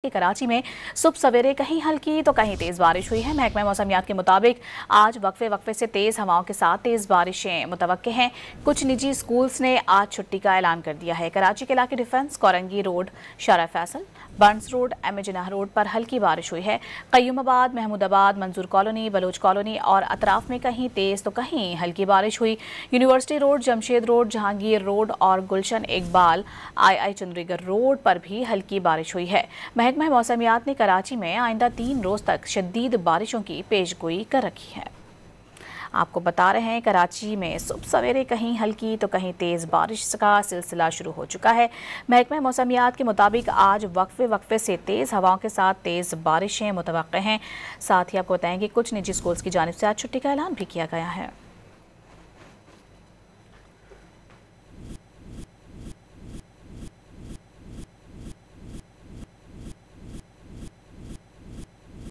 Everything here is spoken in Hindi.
कराची में सुबह सवेरे कहीं हल्की तो कहीं तेज बारिश हुई है। महकमा मौसमियात के मुताबिक आज वक्फे वक्फे से तेज हवाओं के साथ तेज बारिशें मुतवक्के हैं। कुछ निजी स्कूल्स ने आज छुट्टी का ऐलान कर दिया है। कराची के इलाके defence, Korangi road, Shara Faisal, Burns road, M A Jinnah road पर हल्की बारिश हुई है। कय्यूमाबाद, महमूदाबाद, मंजूर कॉलोनी, बलोच कॉलोनी और अतराफ में कहीं तेज तो कहीं हल्की बारिश हुई। University road, Jamshed road, Jahangir road और गुलशन इकबाल आई चंद्रीगर रोड पर भी हल्की बारिश हुई है। महकमा मौसमियात ने कराची में आइंदा 3 रोज तक शदीद बारिशों की पेशगोई कर रखी है। आपको बता रहे हैं कराची में सुबह सवेरे कहीं हल्की तो कहीं तेज बारिश का सिलसिला शुरू हो चुका है। महकमा मौसमियात के मुताबिक आज वक्फे वक्फे से तेज हवाओं के साथ तेज बारिशें मुतवक्के हैं। साथ ही आपको बताएं कि कुछ निजी स्कूल्स की जानिब से आज छुट्टी का ऐलान भी किया गया है।